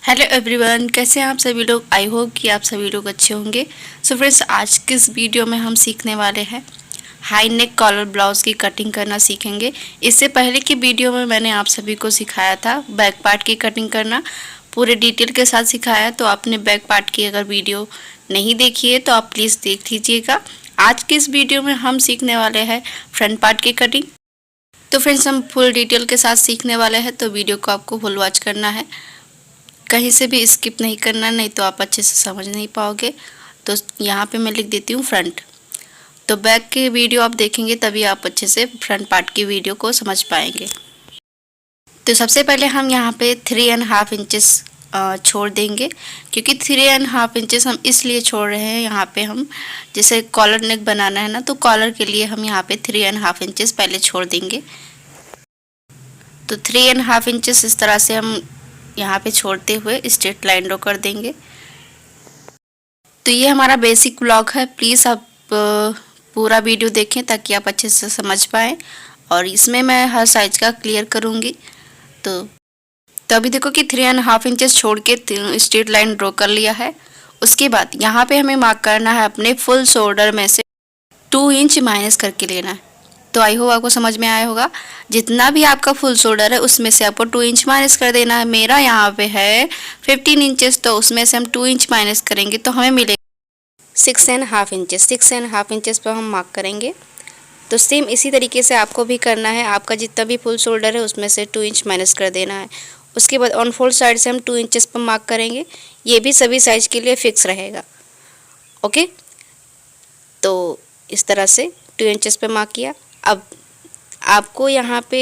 Hello everyone, कैसे हैं आप सभी लोग। आई होप कि आप सभी लोग अच्छे होंगे। सो फ्रेंड्स, आज के इस वीडियो में हम सीखने वाले हैं हाई नेक कॉलर ब्लाउज़ की कटिंग करना सीखेंगे। इससे पहले की वीडियो में मैंने आप सभी को सिखाया था बैक पार्ट की कटिंग करना, पूरे डिटेल के साथ सिखाया। तो आपने बैक पार्ट की अगर वीडियो नहीं देखी है तो आप प्लीज़ देख लीजिएगा। आज के इस वीडियो में हम सीखने वाले हैं फ्रंट पार्ट की कटिंग। तो फ्रेंड्स, हम फुल डिटेल के साथ सीखने वाले हैं, तो वीडियो को आपको फुल वॉच करना है, कहीं से भी स्किप नहीं करना, नहीं तो आप अच्छे से समझ नहीं पाओगे। तो यहाँ पे मैं लिख देती हूँ फ्रंट। तो बैक की वीडियो आप देखेंगे तभी आप अच्छे से फ्रंट पार्ट की वीडियो को समझ पाएंगे। तो सबसे पहले हम यहाँ पे 3.5 इंचेस छोड़ देंगे, क्योंकि 3.5 इंचेस हम इसलिए छोड़ रहे हैं। यहाँ पे हम जैसे कॉलर नेक बनाना है ना, तो कॉलर के लिए हम यहाँ पे 3.5 इंचेस पहले छोड़ देंगे। तो 3.5 इंचेस इस तरह से हम यहाँ पे छोड़ते हुए स्ट्रेट लाइन ड्रॉ कर देंगे। तो ये हमारा बेसिक ब्लॉक है। प्लीज़ आप पूरा वीडियो देखें ताकि आप अच्छे से समझ पाएँ, और इसमें मैं हर साइज का क्लियर करूँगी। तो अभी देखो कि 3.5 इंचेस छोड़ के स्ट्रेट लाइन ड्रॉ कर लिया है। उसके बाद यहाँ पे हमें मार्क करना है अपने फुल शोल्डर में से 2 इंच माइनस करके लेना है। तो आई होप आपको समझ में आया होगा। जितना भी आपका फुल शोल्डर है उसमें से आपको 2 इंच माइनस कर देना है। मेरा यहाँ पे है 15 इंचेस, तो उसमें से हम 2 इंच माइनस करेंगे तो हमें मिलेगा 6.5 इंचेस। 6.5 इंचेस पर हम मार्क करेंगे। तो सेम इसी तरीके से आपको भी करना है। आपका जितना भी फुल शोल्डर है उसमें से 2 इंच माइनस कर देना है। उसके बाद ऑन फोल्ड साइड से हम 2 इंचेस पर मार्क करेंगे। ये भी सभी साइज के लिए फिक्स रहेगा। ओके, तो इस तरह से 2 इंचेस पे मार्क किया। अब आपको यहाँ पे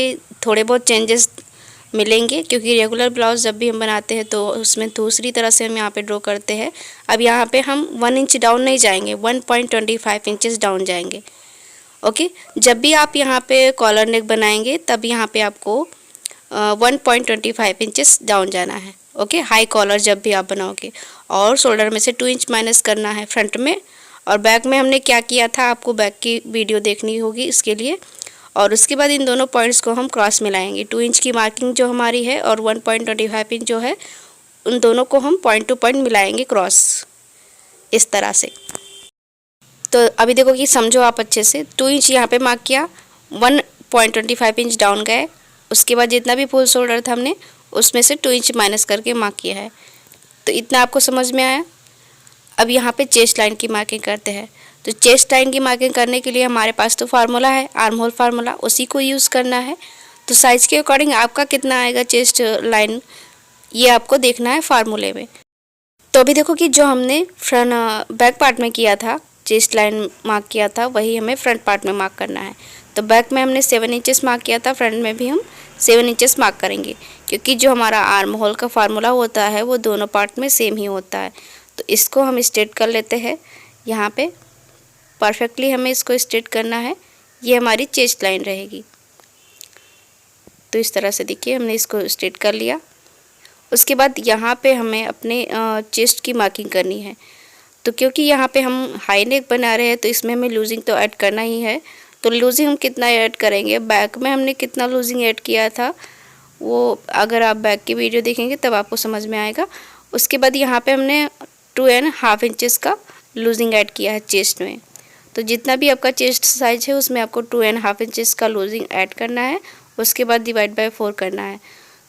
थोड़े बहुत चेंजेस मिलेंगे, क्योंकि रेगुलर ब्लाउज जब भी हम बनाते हैं तो उसमें दूसरी तरह से हम यहाँ पे ड्रॉ करते हैं। अब यहाँ पे हम 1 इंच डाउन नहीं जाएंगे, 1.25 इंचेस डाउन जाएंगे। ओके, जब भी आप यहाँ पे कॉलर नेक बनाएंगे तब यहाँ पे आपको 1.25 इंचेस डाउन जाना है। ओके, हाई कॉलर जब भी आप बनाओगे, और शोल्डर में से 2 इंच माइनस करना है फ्रंट में। और बैक में हमने क्या किया था आपको बैक की वीडियो देखनी होगी इसके लिए। और उसके बाद इन दोनों पॉइंट्स को हम क्रॉस मिलाएंगे। 2 इंच की मार्किंग जो हमारी है और 1.25 इंच जो है, उन दोनों को हम पॉइंट टू पॉइंट मिलाएंगे क्रॉस, इस तरह से। तो अभी देखो कि समझो आप अच्छे से। 2 इंच यहाँ पे मार्क किया, 1.25 इंच डाउन गए। उसके बाद जितना भी फुल शोल्डर था हमने उसमें से 2 इंच माइनस करके मार्क किया है। तो इतना आपको समझ में आया। अब यहाँ पे चेस्ट लाइन की मार्किंग करते हैं। तो चेस्ट लाइन की मार्किंग करने के लिए हमारे पास तो फार्मूला है, आर्म होल फार्मूला, उसी को यूज़ करना है। तो साइज़ के अकॉर्डिंग आपका कितना आएगा चेस्ट लाइन, ये आपको देखना है फार्मूले में। तो अभी देखो कि जो हमने फ्रंट बैक पार्ट में किया था, चेस्ट लाइन मार्क किया था, वही हमें फ्रंट पार्ट में मार्क करना है। तो बैक में हमने 7 इंचेस मार्क किया था, फ्रंट में भी हम 7 इंचेस मार्क करेंगे, क्योंकि जो हमारा आर्म होल का फार्मूला होता है वो दोनों पार्ट में सेम ही होता है। तो इसको हम स्ट्रेट कर लेते हैं। यहाँ पे परफेक्टली हमें इसको स्ट्रेट करना है। ये हमारी चेस्ट लाइन रहेगी। तो इस तरह से देखिए हमने इसको स्ट्रेट कर लिया। उसके बाद यहाँ पे हमें अपने चेस्ट की मार्किंग करनी है। तो क्योंकि यहाँ पे हम हाई नेक बना रहे हैं तो इसमें हमें लूजिंग तो ऐड करना ही है। तो लूजिंग हम कितना ऐड करेंगे, बैक में हमने कितना लूजिंग ऐड किया था वो अगर आप बैक की वीडियो देखेंगे तब आपको समझ में आएगा। उसके बाद यहाँ पे हमने 2.5 इंचेस का लूजिंग ऐड किया है चेस्ट में। तो जितना भी आपका चेस्ट साइज है उसमें आपको 2.5 इंचेस का लूजिंग ऐड करना है। उसके बाद डिवाइड बाय 4 करना है।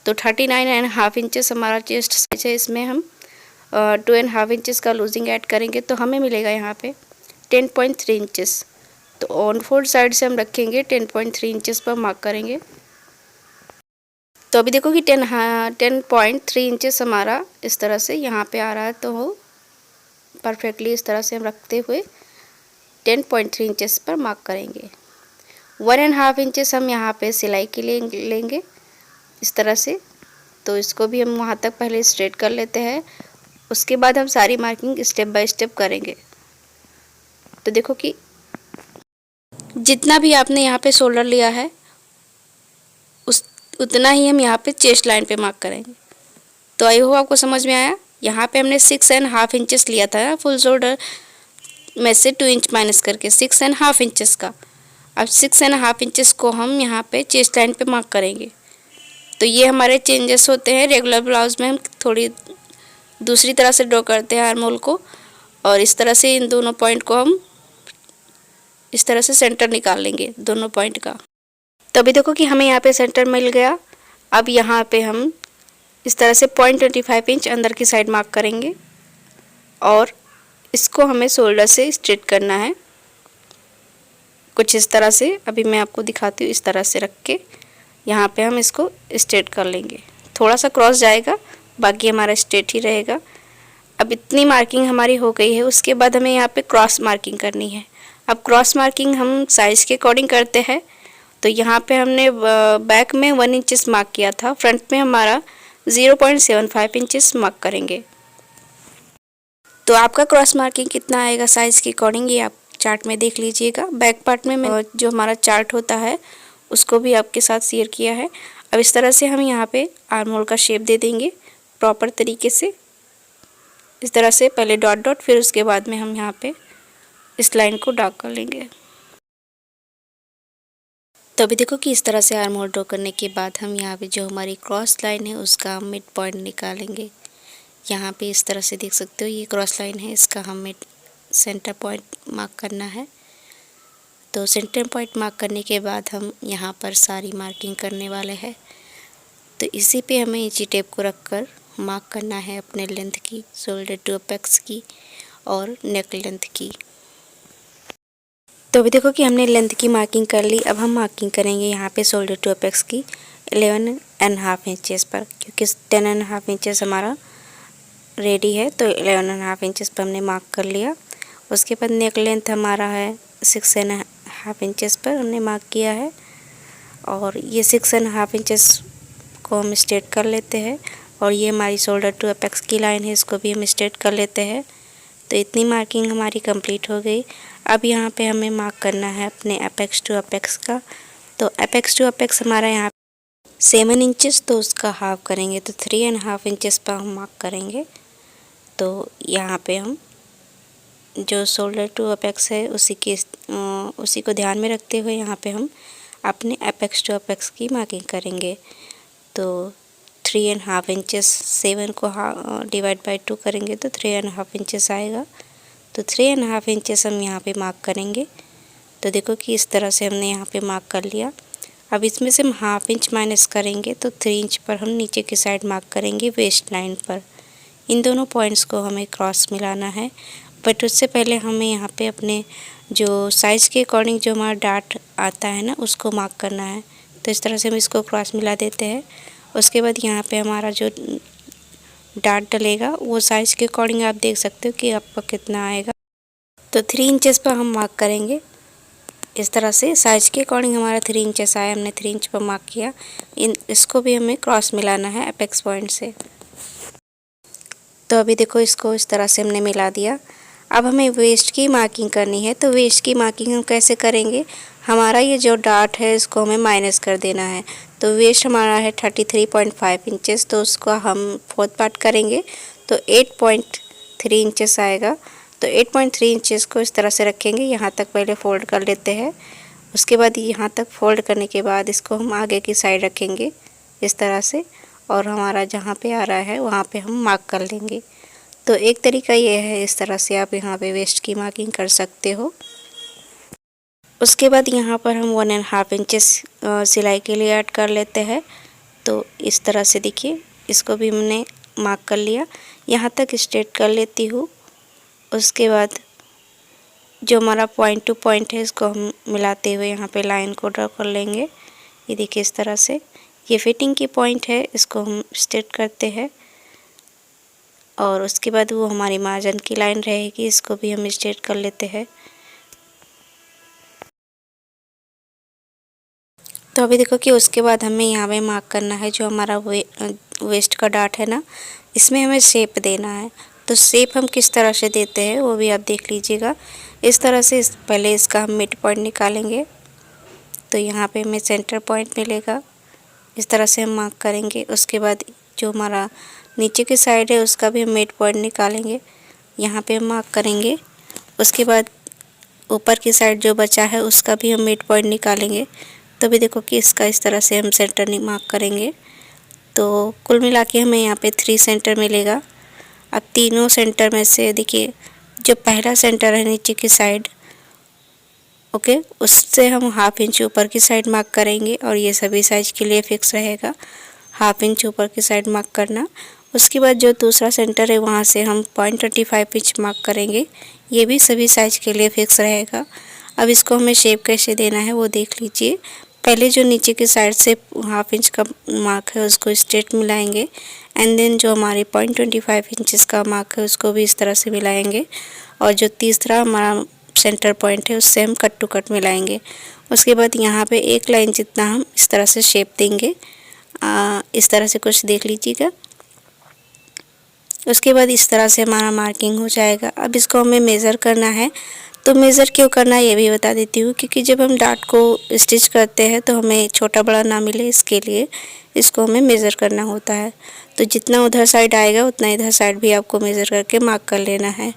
तो 39.5 इंचेस हमारा चेस्ट साइज है, इसमें हम 2.5 इंचेस का लूजिंग ऐड करेंगे तो हमें मिलेगा यहाँ पे 10.3 इंचेस। तो ऑन फोल्ड साइड से हम रखेंगे 10.3 इंचेस पर मार्क करेंगे। तो अभी देखो कि 10.3 इंचेस हमारा इस तरह से यहाँ पे आ रहा है। तो वो परफेक्टली इस तरह से हम रखते हुए 10.3 इंचेस पर मार्क करेंगे। 1.5 इंचेस हम यहाँ पे सिलाई के लिए लेंगे इस तरह से। तो इसको भी हम वहाँ तक पहले स्ट्रेट कर लेते हैं। उसके बाद हम सारी मार्किंग स्टेप बाय स्टेप करेंगे। तो देखो कि जितना भी आपने यहाँ पे शोल्डर लिया है उतना ही हम यहाँ पे चेस्ट लाइन पे मार्क करेंगे। तो आई होप आपको समझ में आया। यहाँ पे हमने 6.5 इंचेस लिया था ना फुल शोल्डर में से 2 इंच माइनस करके 6.5 इंचेस का। अब 6.5 इंचेस को हम यहाँ पे चेस्ट लाइन पे मार्क करेंगे। तो ये हमारे चेंजेस होते हैं। रेगुलर ब्लाउज में हम थोड़ी दूसरी तरह से ड्रॉ करते हैं आर्म होल को, और इस तरह से इन दोनों पॉइंट को हम इस तरह से सेंटर निकाल लेंगे दोनों पॉइंट का। तो अभी देखो कि हमें यहाँ पे सेंटर मिल गया। अब यहाँ पे हम इस तरह से 0.25 इंच अंदर की साइड मार्क करेंगे और इसको हमें शोल्डर से स्ट्रेट करना है कुछ इस तरह से। अभी मैं आपको दिखाती हूँ। इस तरह से रख के यहाँ पे हम इसको स्ट्रेट कर लेंगे। थोड़ा सा क्रॉस जाएगा, बाकी हमारा स्ट्रेट ही रहेगा। अब इतनी मार्किंग हमारी हो गई है। उसके बाद हमें यहाँ पे क्रॉस मार्किंग करनी है। अब क्रॉस मार्किंग हम साइज़ के अकॉर्डिंग करते हैं। तो यहाँ पे हमने बैक में 1 इंचेस मार्क किया था, फ्रंट में हमारा 0.75 इंचेस मार्क करेंगे। तो आपका क्रॉस मार्किंग कितना आएगा साइज़ के अकॉर्डिंग ये आप चार्ट में देख लीजिएगा। बैक पार्ट में मैं जो हमारा चार्ट होता है उसको भी आपके साथ शेयर किया है। अब इस तरह से हम यहाँ पे आर्म होल का शेप दे देंगे प्रॉपर तरीके से। इस तरह से पहले डॉट डॉट, फिर उसके बाद में हम यहाँ पे इस लाइन को डार्क कर लेंगे। तो अभी देखो कि इस तरह से आर्म होल ड्रॉ करने के बाद हम यहाँ पे जो हमारी क्रॉस लाइन है उसका मिड पॉइंट निकालेंगे। यहाँ पे इस तरह से देख सकते हो ये क्रॉस लाइन है, इसका हमें सेंटर पॉइंट मार्क करना है। तो सेंटर पॉइंट मार्क करने के बाद हम यहाँ पर सारी मार्किंग करने वाले हैं। तो इसी पे हमें इंची टेप को रख कर मार्क करना है अपने लेंथ की, शोल्डर टू अपेक्स की और नेक लेंथ की। तो अभी देखो कि हमने लेंथ की मार्किंग कर ली। अब हम मार्किंग करेंगे यहाँ पे शोल्डर टू अपेक्स की 11.5 इंचेस पर, क्योंकि 10.5 इंचेस हमारा रेडी है। तो 11.5 इंचेस पर हमने मार्क कर लिया। उसके बाद नेक लेंथ हमारा है 6.5 इंचेस पर हमने मार्क किया है, और ये 6.5 इंचेस को हम स्ट्रेट कर लेते हैं। और ये हमारी शोल्डर टू अपेक्स की लाइन है, इसको भी हम स्ट्रेट कर लेते हैं। तो इतनी मार्किंग हमारी कंप्लीट हो गई। अब यहाँ पे हमें मार्क करना है अपने अपेक्स टू अपेक्स का। तो अपेक्स टू अपेक्स हमारा यहाँ 7 इंचेस, तो उसका हाफ करेंगे तो 3.5 इंचेस पर हम मार्क करेंगे। तो यहाँ पे हम जो शोल्डर टू अपेक्स है उसी को ध्यान में रखते हुए यहाँ पे हम अपने अपेक्स टू अपेक्स की मार्किंग करेंगे। तो 3.5 इंचेस, 7 को डिवाइड बाई 2 करेंगे तो 3.5 इंचेस आएगा। तो 3.5 इंचेस हम यहाँ पे मार्क करेंगे। तो देखो कि इस तरह से हमने यहाँ पे मार्क कर लिया। अब इसमें से हम हाफ इंच माइनस करेंगे तो 3 इंच पर हम नीचे की साइड मार्क करेंगे वेस्ट लाइन पर। इन दोनों पॉइंट्स को हमें क्रॉस मिलाना है, बट उससे पहले हमें यहाँ पे अपने जो साइज़ के अकॉर्डिंग जो हमारा डार्ट आता है ना उसको मार्क करना है। तो इस तरह से हम इसको क्रॉस मिला देते हैं। उसके बाद यहाँ पे हमारा जो डार्ट डलेगा वो साइज़ के अकॉर्डिंग आप देख सकते हो कि आपका कितना आएगा। तो 3 इंचेस पर हम मार्क करेंगे। इस तरह से साइज़ के अकॉर्डिंग हमारा 3 इंचेस आया, हमने 3 इंच पर मार्क किया। इसको भी हमें क्रॉस मिलाना है अपेक्स पॉइंट से। तो अभी देखो इसको इस तरह से हमने मिला दिया। अब हमें वेस्ट की मार्किंग करनी है। तो वेस्ट की मार्किंग हम कैसे करेंगे, हमारा ये जो डार्ट है इसको हमें माइनस कर देना है। तो वेस्ट हमारा है 33.5 इंचेस, तो उसको हम 4th पार्ट करेंगे तो 8.3 इंचेस आएगा। तो 8.3 इंचेस को इस तरह से रखेंगे, यहाँ तक पहले फ़ोल्ड कर लेते हैं। उसके बाद यहाँ तक फ़ोल्ड करने के बाद इसको हम आगे की साइड रखेंगे इस तरह से, और हमारा जहाँ पे आ रहा है वहाँ पे हम मार्क कर लेंगे। तो एक तरीका ये है, इस तरह से आप यहाँ पे वेस्ट की मार्किंग कर सकते हो। उसके बाद यहाँ पर हम 1.5 इंचेस सिलाई के लिए ऐड कर लेते हैं। तो इस तरह से देखिए इसको भी हमने मार्क कर लिया, यहाँ तक स्ट्रेट कर लेती हूँ। उसके बाद जो हमारा पॉइंट टू पॉइंट है इसको हम मिलाते हुए यहाँ पे लाइन को ड्रॉ कर लेंगे। ये देखिए इस तरह से ये फिटिंग की पॉइंट है, इसको हम स्ट्रेट करते हैं। और उसके बाद वो हमारी मार्जिन की लाइन रहेगी, इसको भी हम स्ट्रेट कर लेते हैं। तो अभी देखो कि उसके बाद हमें यहाँ पे मार्क करना है जो हमारा वेस्ट का डार्ट है ना, इसमें हमें शेप देना है। तो शेप हम किस तरह से देते हैं वो भी आप देख लीजिएगा। इस तरह से पहले इसका हम मिड पॉइंट निकालेंगे। तो यहाँ पे हमें सेंटर पॉइंट मिलेगा, इस तरह से हम मार्क करेंगे। उसके बाद जो हमारा नीचे की साइड है उसका भी हम मिड पॉइंट निकालेंगे, यहाँ पे हम मार्क करेंगे। उसके बाद ऊपर की साइड जो बचा है उसका भी हम मिड पॉइंट निकालेंगे। तो भी देखो कि इसका इस तरह से हम सेंटर मार्क करेंगे। तो कुल मिला के हमें यहाँ पे 3 सेंटर मिलेगा। अब तीनों सेंटर में से देखिए जो पहला सेंटर है नीचे की साइड, ओके, उससे हम हाफ इंच ऊपर की साइड मार्क करेंगे और ये सभी साइज के लिए फिक्स रहेगा, हाफ इंच ऊपर की साइड मार्क करना। उसके बाद जो दूसरा सेंटर है वहाँ से हम 0.25 इंच मार्क करेंगे, ये भी सभी साइज के लिए फिक्स रहेगा। अब इसको हमें शेप कैसे देना है वो देख लीजिए। पहले जो नीचे की साइड से हाफ इंच का मार्क है उसको स्ट्रेट मिलाएंगे एंड देन जो हमारे 0.25 इंचेस का मार्क है उसको भी इस तरह से मिलाएंगे और जो तीसरा हमारा सेंटर पॉइंट है उससे हम कट टू कट मिलाएंगे। उसके बाद यहाँ पे एक लाइन जितना हम इस तरह से शेप देंगे, इस तरह से कुछ देख लीजिएगा। उसके बाद इस तरह से हमारा मार्किंग हो जाएगा। अब इसको हमें मेज़र करना है, तो मेज़र क्यों करना है ये भी बता देती हूँ, क्योंकि जब हम डार्ट को स्टिच करते हैं तो हमें छोटा बड़ा ना मिले, इसके लिए इसको हमें मेज़र करना होता है। तो जितना उधर साइड आएगा उतना इधर साइड भी आपको मेज़र करके मार्क कर लेना है।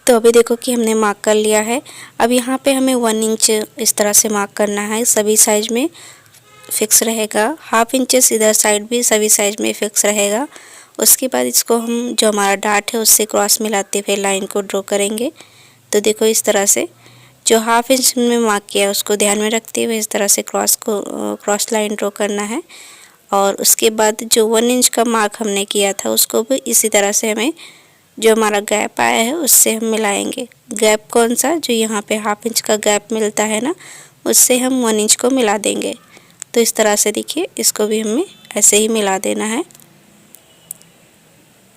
तो अभी देखो कि हमने मार्क कर लिया है। अब यहाँ पे हमें 1 इंच इस तरह से मार्क करना है, सभी साइज में फिक्स रहेगा। हाफ इंचेस इधर साइड भी सभी साइज में फिक्स रहेगा। उसके बाद इसको हम जो हमारा डार्ट है उससे क्रॉस मिलाते हुए लाइन को ड्रॉ करेंगे। तो देखो इस तरह से जो हाफ इंच में मार्क किया उसको ध्यान में रखते हुए इस तरह से क्रॉस लाइन ड्रॉ करना है। और उसके बाद जो 1 इंच का मार्क हमने किया था उसको भी इसी तरह से हमें जो हमारा गैप आया है उससे हम मिलाएंगे। गैप कौन सा, जो यहाँ पे हाफ इंच का गैप मिलता है ना, उससे हम 1 इंच को मिला देंगे। तो इस तरह से देखिए इसको भी हमें ऐसे ही मिला देना है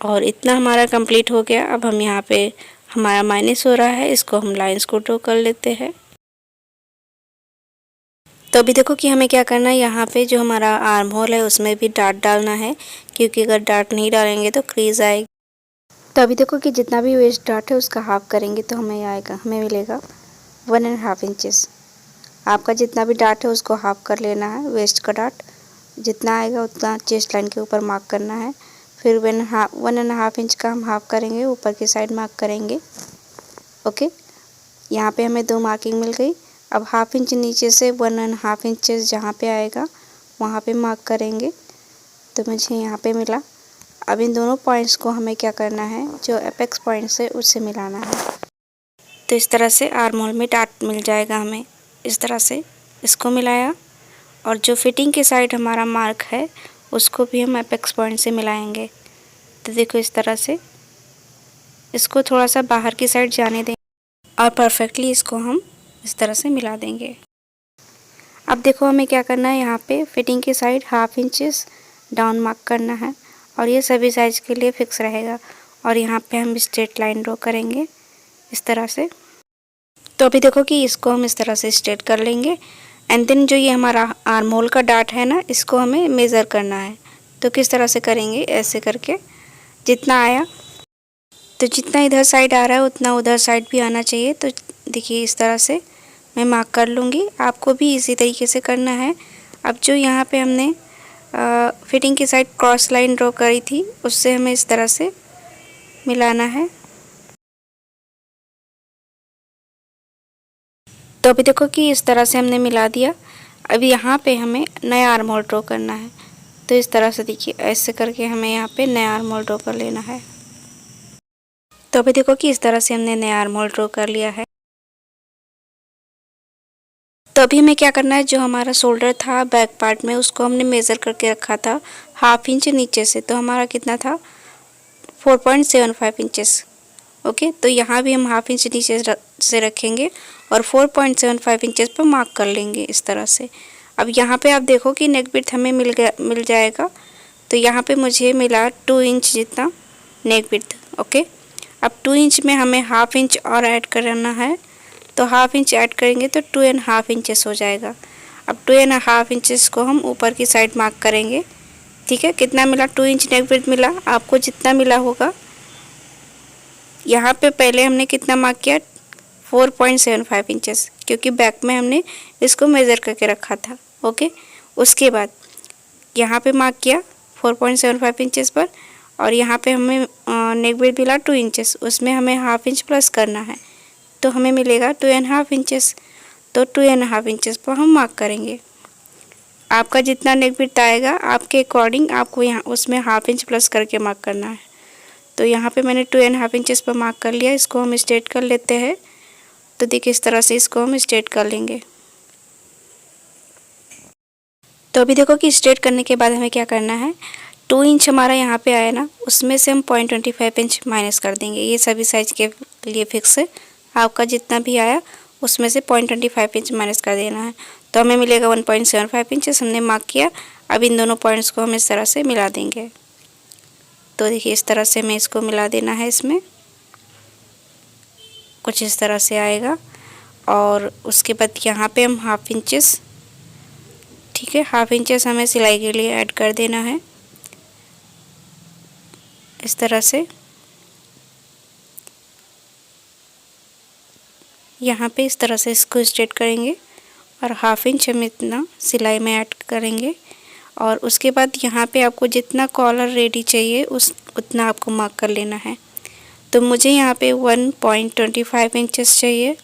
और इतना हमारा कंप्लीट हो गया। अब हम यहाँ पे हमारा माइनस हो रहा है, इसको हम लाइंस को ड्रॉ कर लेते हैं। तो अभी देखो कि हमें क्या करना है, यहाँ पे जो हमारा आर्म होल है उसमें भी डार्ट डालना है, क्योंकि अगर डार्ट नहीं डालेंगे तो क्रीज आएगी। तो अभी देखो कि जितना भी वेस्ट डार्ट है उसका हाफ करेंगे तो हमें मिलेगा 1.5 इंचेस। आपका जितना भी डार्ट है उसको हाफ कर लेना है, वेस्ट का डार्ट जितना आएगा उतना चेस्ट लाइन के ऊपर मार्क करना है। फिर 1.5 इंच का हम हाफ करेंगे, ऊपर की साइड मार्क करेंगे। ओके, यहाँ पे हमें 2 मार्किंग मिल गई। अब हाफ इंच नीचे से 1.5 इंचेस जहाँ पे आएगा वहाँ पे मार्क करेंगे। तो मुझे यहाँ पे मिला। अब इन दोनों पॉइंट्स को हमें क्या करना है, जो एपेक्स पॉइंट्स है उससे मिलाना है। तो इस तरह से आर्म होल में डार्ट मिल जाएगा हमें। इस तरह से इसको मिलाया और जो फिटिंग के साइड हमारा मार्क है उसको भी हम एपेक्स पॉइंट से मिलाएंगे। तो देखो इस तरह से इसको थोड़ा सा बाहर की साइड जाने देंगे और परफेक्टली इसको हम इस तरह से मिला देंगे। अब देखो हमें क्या करना है, यहाँ पे फिटिंग की side half inches down mark करना है और ये सभी साइज के लिए फिक्स रहेगा। और यहाँ पे हम स्ट्रेट लाइन ड्रॉ करेंगे इस तरह से। तो अभी देखो कि इसको हम इस तरह से स्ट्रेट कर लेंगे एंड देन जो ये हमारा आर्म होल का डार्ट है ना, इसको हमें मेज़र करना है। तो किस तरह से करेंगे, ऐसे करके जितना आया, तो जितना इधर साइड आ रहा है उतना उधर साइड भी आना चाहिए। तो देखिए इस तरह से मैं मार्क कर लूँगी, आपको भी इसी तरीके से करना है। अब जो यहाँ पे हमने फिटिंग की साइड क्रॉस लाइन ड्रॉ करी थी उससे हमें इस तरह से मिलाना है। तो अभी देखो कि इस तरह से हमने मिला दिया। अब यहाँ पे हमें नया आर्म होल ड्रॉ करना है। तो इस तरह से देखिए ऐसे करके हमें यहाँ पे नया आर्म होल ड्रॉ कर लेना है। तो अभी देखो कि इस तरह से हमने नया आर्म होल ड्रॉ कर लिया है। तो अभी हमें क्या करना है, जो हमारा शोल्डर था बैक पार्ट में उसको हमने मेज़र करके रखा था हाफ इंच नीचे से। तो हमारा कितना था, 4.75 इंचेस। ओके, तो यहाँ भी हम हाफ इंच नीचे से रखेंगे और 4.75 इंचेस पर मार्क कर लेंगे इस तरह से। अब यहाँ पे आप देखो कि नेक विड्थ हमें मिल जाएगा। तो यहाँ पे मुझे मिला 2 इंच जितना नेक विड्थ। ओके, अब 2 इंच में हमें हाफ इंच और ऐड करना है। तो हाफ इंच ऐड करेंगे तो 2.5 इंचेस हो जाएगा। अब 2.5 इंचेस को हम ऊपर की साइड मार्क करेंगे। ठीक है, कितना मिला, 2 इंच नेक विड्थ मिला, आपको जितना मिला होगा। यहाँ पे पहले हमने कितना मार्क किया, 4.75 इंचेस, क्योंकि बैक में हमने इसको मेज़र करके रखा था। ओके, उसके बाद यहाँ पे मार्क किया 4.75 इंचेस पर और यहाँ पे हमें नेक विड्थ मिला 2 इंचेस, उसमें हमें हाफ इंच प्लस करना है। तो हमें मिलेगा 2.5 इंचेस। तो 2.5 इंचेस पर हम मार्क करेंगे। आपका जितना नेक विड्थ आएगा आपके अकॉर्डिंग आपको यहाँ उसमें हाफ इंच प्लस करके मार्क करना है। तो यहाँ पे मैंने 2.5 इंचेस पर मार्क कर लिया। इसको हम स्ट्रेट कर लेते हैं। तो देखिए इस तरह से इसको हम स्ट्रेट कर लेंगे। तो अभी देखो कि स्ट्रेट करने के बाद हमें क्या करना है, 2 इंच हमारा यहाँ पे आया ना, उसमें से हम 0.25 इंच माइनस कर देंगे। ये सभी साइज के लिए फिक्स है, आपका जितना भी आया उसमें से 0.25 इंच माइनस कर देना है। तो हमें मिलेगा 1.75 इंचेस हमने मार्क किया। अब इन दोनों पॉइंट्स को हम इस तरह से मिला देंगे। तो देखिए इस तरह से हमें इसको मिला देना है। इसमें कुछ इस तरह से आएगा। और उसके बाद यहाँ पे हम 1/2 इंचेस, ठीक है, 1/2 इंचेस हमें सिलाई के लिए ऐड कर देना है इस तरह से। यहाँ पे इस तरह से इसको स्ट्रेट करेंगे और 1/2 इंच हम इतना सिलाई में ऐड करेंगे। और उसके बाद यहाँ पे आपको जितना कॉलर रेडी चाहिए उतना आपको मार्क कर लेना है। तो मुझे यहाँ पे 1.25 इंचेस चाहिए,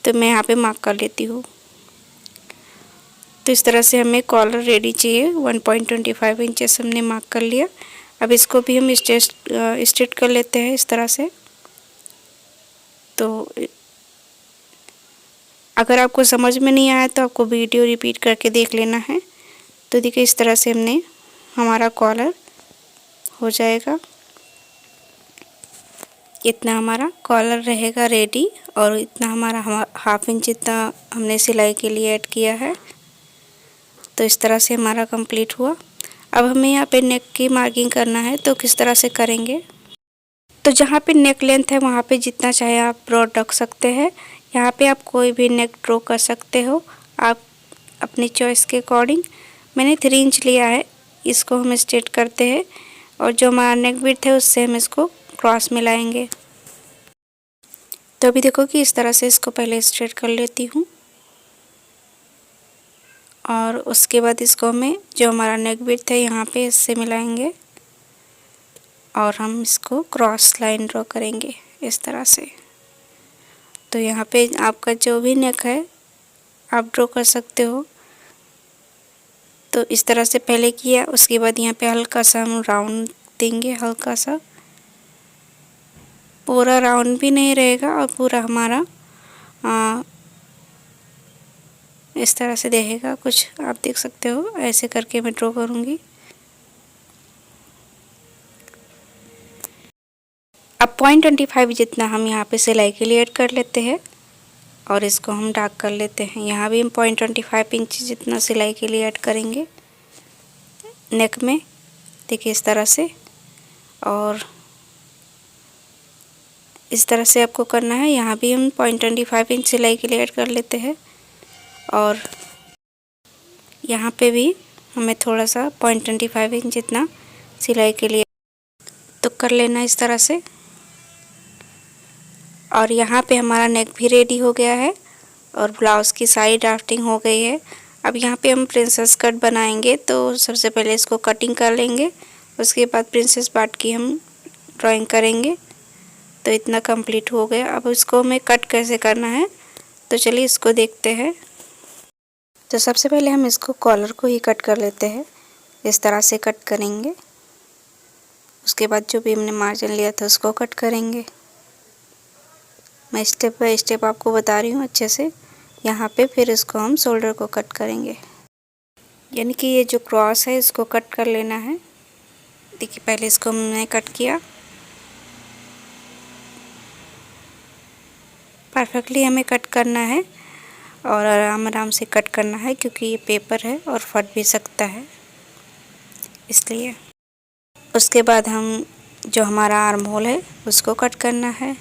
तो मैं यहाँ पे मार्क कर लेती हूँ। तो इस तरह से हमें कॉलर रेडी चाहिए, 1.25 इंचेस हमने मार्क कर लिया। अब इसको भी हम स्ट्रेट कर लेते हैं इस तरह से। तो अगर आपको समझ में नहीं आया तो आपको वीडियो रिपीट करके देख लेना है। तो देखिए इस तरह से हमने हमारा कॉलर हो जाएगा। इतना हमारा कॉलर रहेगा रेडी। और इतना हमारा 1/2 इंच इतना हमने सिलाई के लिए ऐड किया है। तो इस तरह से हमारा कंप्लीट हुआ। अब हमें यहाँ पे नेक की मार्किंग करना है। तो किस तरह से करेंगे, तो जहाँ पे नेक लेंथ है वहाँ पे जितना चाहे आप ब्रॉड रख सकते हैं। यहाँ पे आप कोई भी नेक ड्रॉ कर सकते हो, आप अपनी चॉइस के अकॉर्डिंग। मैंने 3 इंच लिया है, इसको हम स्ट्रेट करते हैं। और जो हमारा नेक विड्थ है उससे हम इसको क्रॉस मिलाएंगे। तो अभी देखो कि इस तरह से इसको पहले स्ट्रेट कर लेती हूँ। और उसके बाद इसको हमें जो हमारा नेक विड्थ है यहाँ पे इससे मिलाएंगे। और हम इसको क्रॉस लाइन ड्रॉ करेंगे इस तरह से। तो यहाँ पे आपका जो भी नेक है आप ड्रॉ कर सकते हो। तो इस तरह से पहले किया, उसके बाद यहाँ पे हल्का सा हम राउंड देंगे, हल्का सा, पूरा राउंड भी नहीं रहेगा और पूरा हमारा इस तरह से देखेगा कुछ, आप देख सकते हो। ऐसे करके मैं ड्रॉ करूँगी। अब 0.25 जितना हम यहाँ पे सिलाई के लिए ऐड कर लेते हैं और इसको हम डार्क कर लेते हैं। यहाँ भी हम 0.25 इंच जितना सिलाई के लिए ऐड करेंगे नेक में, देखिए इस तरह से। और इस तरह से आपको करना है। यहाँ भी हम 0.25 इंच सिलाई के लिए ऐड कर लेते हैं। और यहाँ पे भी हमें थोड़ा सा 0.25 इंच जितना सिलाई के लिए तो कर लेना इस तरह से। और यहाँ पे हमारा नेक भी रेडी हो गया है और ब्लाउज़ की सारी ड्राफ्टिंग हो गई है। अब यहाँ पे हम प्रिंसेस कट बनाएंगे। तो सबसे पहले इसको कटिंग कर लेंगे, उसके बाद प्रिंसेस पार्ट की हम ड्राइंग करेंगे। तो इतना कंप्लीट हो गया। अब इसको हमें कट कैसे करना है, तो चलिए इसको देखते हैं। तो सबसे पहले हम इसको कॉलर को ही कट कर लेते हैं, इस तरह से कट करेंगे। उसके बाद जो भी हमने मार्जिन लिया था उसको कट करेंगे। मैं स्टेप बाय स्टेप आपको बता रही हूँ अच्छे से। यहाँ पे फिर इसको हम शोल्डर को कट करेंगे, यानी कि ये जो क्रॉस है इसको कट कर लेना है। देखिए पहले इसको हमने कट किया, परफेक्टली हमें कट करना है और आराम आराम से कट करना है, क्योंकि ये पेपर है और फट भी सकता है इसलिए। उसके बाद हम जो हमारा आर्म होल है उसको कट करना है।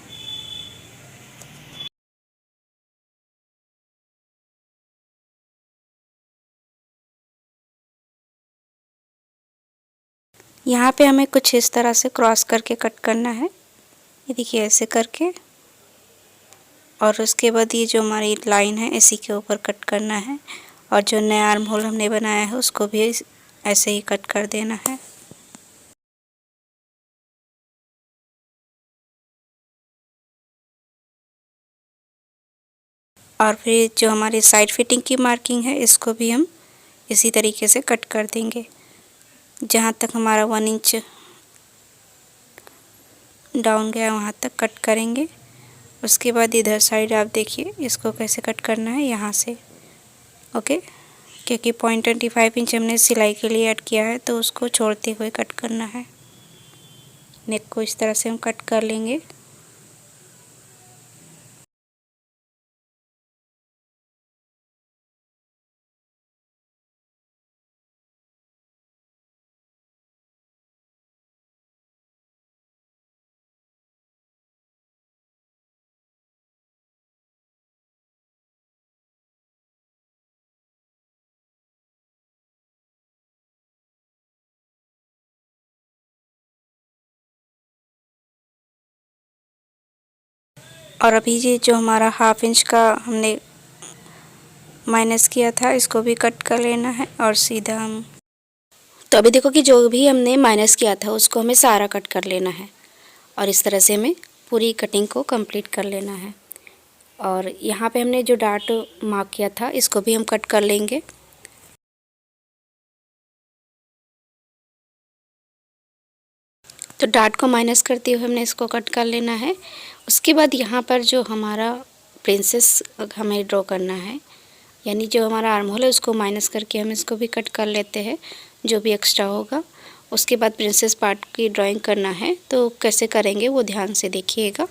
यहाँ पे हमें कुछ इस तरह से क्रॉस करके कट करना है, ये देखिए ऐसे करके। और उसके बाद ये जो हमारी लाइन है इसी के ऊपर कट करना है। और जो नया आर्म होल हमने बनाया है उसको भी ऐसे ही कट कर देना है। और फिर जो हमारी साइड फिटिंग की मार्किंग है इसको भी हम इसी तरीके से कट कर देंगे, जहाँ तक हमारा 1 इंच डाउन गया वहाँ तक कट करेंगे। उसके बाद इधर साइड आप देखिए इसको कैसे कट करना है यहाँ से, ओके। क्योंकि 0.25 इंच हमने सिलाई के लिए ऐड किया है तो उसको छोड़ते हुए कट करना है। नेक को इस तरह से हम कट कर लेंगे। और अभी ये जो हमारा हाफ इंच का हमने माइनस किया था इसको भी कट कर लेना है और सीधा हम, तो अभी देखो कि जो भी हमने माइनस किया था उसको हमें सारा कट कर लेना है और इस तरह से हमें पूरी कटिंग को कंप्लीट कर लेना है। और यहाँ पे हमने जो डार्ट मार्क किया था इसको भी हम कट कर लेंगे। तो डार्ट को माइनस करते हुए हमने इसको कट कर लेना है। उसके बाद यहाँ पर जो हमारा प्रिंसेस हमें ड्रॉ करना है, यानी जो हमारा आर्म होल है उसको माइनस करके हम इसको भी कट कर लेते हैं जो भी एक्स्ट्रा होगा। उसके बाद प्रिंसेस पार्ट की ड्राइंग करना है, तो कैसे करेंगे वो ध्यान से देखिएगा।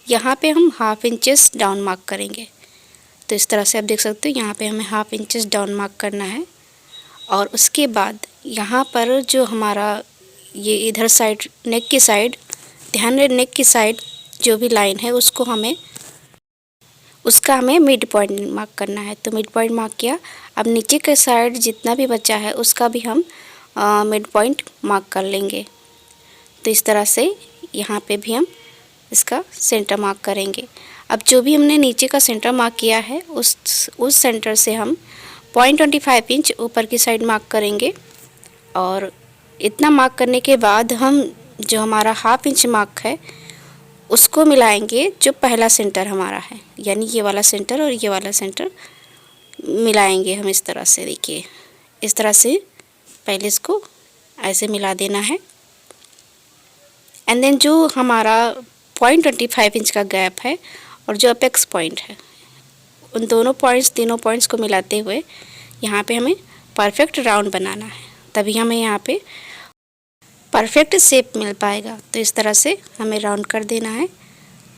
यहाँ पे हम हाफ इंचेस डाउन मार्क करेंगे। तो इस तरह से आप देख सकते हो यहाँ पे हमें हाफ इंचेस डाउन मार्क करना है। और उसके बाद यहाँ पर जो हमारा ये इधर साइड नेक की साइड, ध्यान रहे नेक की साइड जो भी लाइन है उसको हमें मिड पॉइंट मार्क करना है। तो मिड पॉइंट मार्क किया। अब नीचे के साइड जितना भी बचा है उसका भी हम मिड पॉइंट मार्क कर लेंगे। तो इस तरह से यहाँ पे भी हम इसका सेंटर मार्क करेंगे। अब जो भी हमने नीचे का सेंटर मार्क किया है उस सेंटर से हम 0.25 इंच ऊपर की साइड मार्क करेंगे। और इतना मार्क करने के बाद हम जो हमारा हाफ इंच मार्क है उसको मिलाएंगे जो पहला सेंटर हमारा है, यानी ये वाला सेंटर और ये वाला सेंटर मिलाएंगे हम इस तरह से। देखिए इस तरह से पहले इसको ऐसे मिला देना है। एंड देन जो हमारा 0.25 इंच का गैप है और जो अपेक्स पॉइंट है उन तीनों पॉइंट्स को मिलाते हुए यहाँ पे हमें परफेक्ट राउंड बनाना है, तभी हमें यहाँ पे परफेक्ट शेप मिल पाएगा। तो इस तरह से हमें राउंड कर देना है।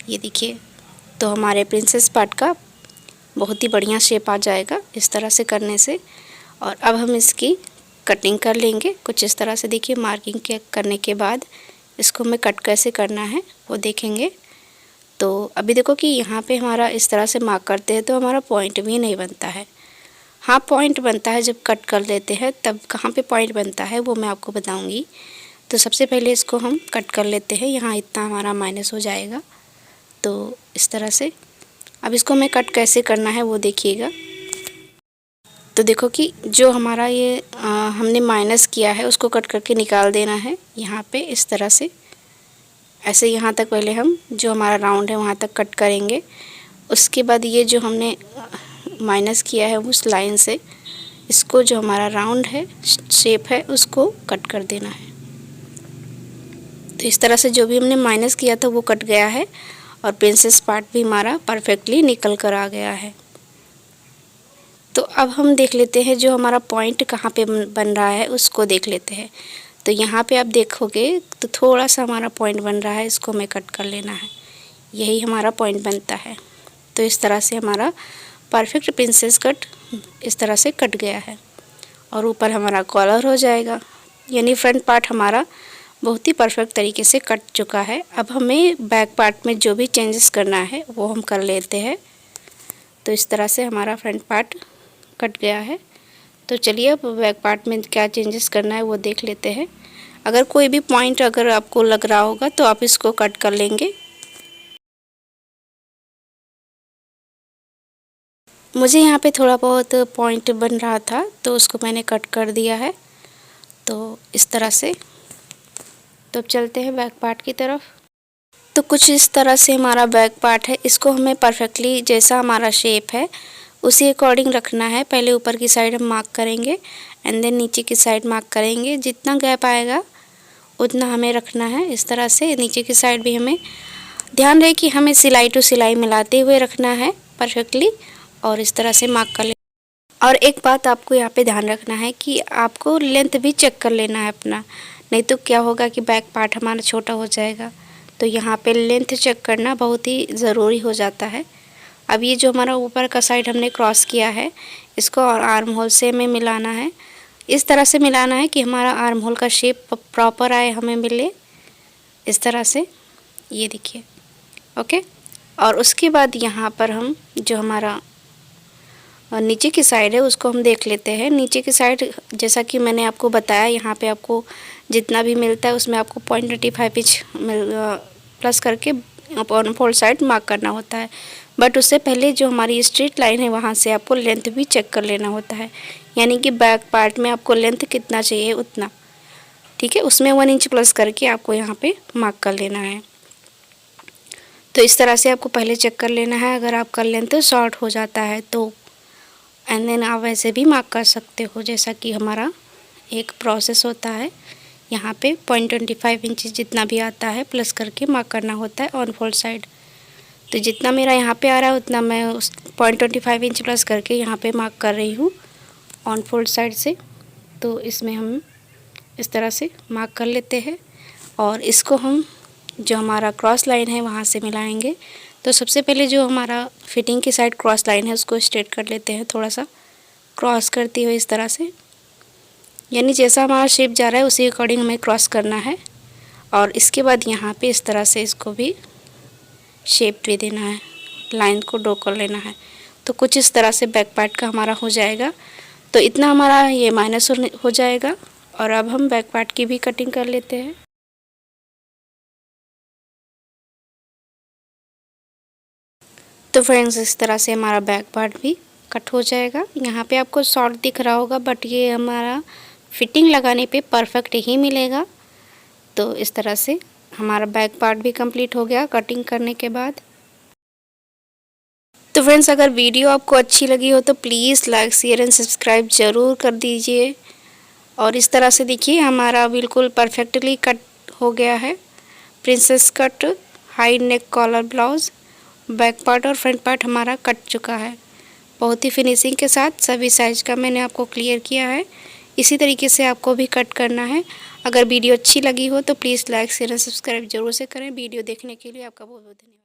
ये देखिए तो हमारे प्रिंसेस पार्ट का बहुत ही बढ़िया शेप आ जाएगा इस तरह से करने से। और अब हम इसकी कटिंग कर लेंगे कुछ इस तरह से। देखिए मार्किंग के करने के बाद इसको हमें कट कैसे करना है वो देखेंगे। तो अभी देखो कि यहाँ पे हमारा इस तरह से मार्क करते हैं तो हमारा पॉइंट भी नहीं बनता है। हाँ पॉइंट बनता है जब कट कर लेते हैं, तब कहाँ पे पॉइंट बनता है वो मैं आपको बताऊँगी। तो सबसे पहले इसको हम कट कर लेते हैं। यहाँ इतना हमारा माइनस हो जाएगा। तो इस तरह से अब इसको हमें कट कैसे करना है वो देखिएगा। तो देखो कि जो हमारा ये हमने माइनस किया है उसको कट करके निकाल देना है यहाँ पे इस तरह से। ऐसे यहाँ तक पहले हम जो हमारा राउंड है वहाँ तक कट करेंगे। उसके बाद ये जो हमने माइनस किया है उस लाइन से इसको जो हमारा राउंड है शेप है उसको कट कर देना है। तो इस तरह से जो भी हमने माइनस किया था वो कट गया है और प्रिंसेस पार्ट भी हमारा परफेक्टली निकल कर आ गया है। तो अब हम देख लेते हैं जो हमारा पॉइंट कहाँ पे बन रहा है उसको देख लेते हैं। तो यहाँ पे आप देखोगे तो थोड़ा सा हमारा पॉइंट बन रहा है, इसको हमें कट कर लेना है। यही हमारा पॉइंट बनता है। तो इस तरह से हमारा परफेक्ट प्रिंसेस कट इस तरह से कट गया है और ऊपर हमारा कॉलर हो जाएगा, यानी फ्रंट पार्ट हमारा बहुत ही परफेक्ट तरीके से कट चुका है। अब हमें बैक पार्ट में जो भी चेंजेस करना है वो हम कर लेते हैं। तो इस तरह से हमारा फ्रंट पार्ट कट गया है। तो चलिए अब बैक पार्ट में क्या चेंजेस करना है वो देख लेते हैं। अगर कोई भी पॉइंट अगर आपको लग रहा होगा तो आप इसको कट कर लेंगे। मुझे यहाँ पे थोड़ा बहुत पॉइंट बन रहा था तो उसको मैंने कट कर दिया है। तो इस तरह से। तो अब चलते हैं बैक पार्ट की तरफ। तो कुछ इस तरह से हमारा बैक पार्ट है। इसको हमें परफेक्टली जैसा हमारा शेप है उसी अकॉर्डिंग रखना है। पहले ऊपर की साइड हम मार्क करेंगे एंड देन नीचे की साइड मार्क करेंगे। जितना गैप आएगा उतना हमें रखना है। इस तरह से नीचे की साइड भी हमें ध्यान रहे कि हमें सिलाई टू सिलाई मिलाते हुए रखना है परफेक्टली, और इस तरह से मार्क कर ले। और एक बात आपको यहाँ पे ध्यान रखना है कि आपको लेंथ भी चेक कर लेना है अपना, नहीं तो क्या होगा कि बैक पार्ट हमारा छोटा हो जाएगा। तो यहाँ पे लेंथ चेक करना बहुत ही ज़रूरी हो जाता है। अब ये जो हमारा ऊपर का साइड हमने क्रॉस किया है, इसको और आर्म होल से हमें मिलाना है। इस तरह से मिलाना है कि हमारा आर्म होल का शेप प्रॉपर आए, हमें मिले इस तरह से, ये देखिए। ओके, और उसके बाद यहाँ पर हम जो हमारा नीचे की साइड है उसको हम देख लेते हैं। नीचे की साइड जैसा कि मैंने आपको बताया, यहाँ पे आपको जितना भी मिलता है उसमें आपको 0.25 इंच प्लस करके ऑन फोल्ड साइड मार्क करना होता है। बट उससे पहले जो हमारी स्ट्रेट लाइन है वहाँ से आपको लेंथ भी चेक कर लेना होता है, यानी कि बैक पार्ट में आपको लेंथ कितना चाहिए उतना, ठीक है, उसमें 1 इंच प्लस करके आपको यहाँ पे मार्क कर लेना है। तो इस तरह से आपको पहले चेक कर लेना है। अगर आपका लेंथ शॉर्ट हो जाता है तो एंड देन आप वैसे भी मार्क कर सकते हो, जैसा कि हमारा एक प्रोसेस होता है। यहाँ पे 0.25 इंच जितना भी आता है प्लस करके मार्क करना होता है ऑन फोल्ड साइड। तो जितना मेरा यहाँ पे आ रहा है उतना मैं उस 0.25 इंच प्लस करके यहाँ पे मार्क कर रही हूँ ऑन फोल्ड साइड से। तो इसमें हम इस तरह से मार्क कर लेते हैं और इसको हम जो हमारा क्रॉस लाइन है वहाँ से मिलाएंगे। तो सबसे पहले जो हमारा फिटिंग की साइड क्रॉस लाइन है उसको स्ट्रेट कर लेते हैं, थोड़ा सा क्रॉस करते हुए इस तरह से, यानी जैसा हमारा शेप जा रहा है उसी अकॉर्डिंग हमें क्रॉस करना है। और इसके बाद यहाँ पे इस तरह से इसको भी शेप दे देना है, लाइन को ड्रॉ कर लेना है। तो कुछ इस तरह से बैक पार्ट का हमारा हो जाएगा। तो इतना हमारा ये माइनस हो जाएगा। और अब हम बैक पार्ट की भी कटिंग कर लेते हैं। तो फ्रेंड्स इस तरह से हमारा बैक पार्ट भी कट हो जाएगा। यहाँ पे आपको शॉर्ट दिख रहा होगा बट ये हमारा फिटिंग लगाने पे परफेक्ट ही मिलेगा। तो इस तरह से हमारा बैक पार्ट भी कंप्लीट हो गया कटिंग करने के बाद। तो फ्रेंड्स अगर वीडियो आपको अच्छी लगी हो तो please like share and subscribe ज़रूर कर दीजिए। और इस तरह से देखिए हमारा बिल्कुल परफेक्टली कट हो गया है। Princess cut high neck collar blouse, back part और फ्रंट पार्ट हमारा कट चुका है। बहुत ही फिनिशिंग के साथ सभी साइज का मैंने आपको क्लियर किया है। इसी तरीके से आपको भी कट करना है। अगर वीडियो अच्छी लगी हो तो please like share and subscribe जरूर से करें। वीडियो देखने के लिए आपका बहुत बहुत धन्यवाद।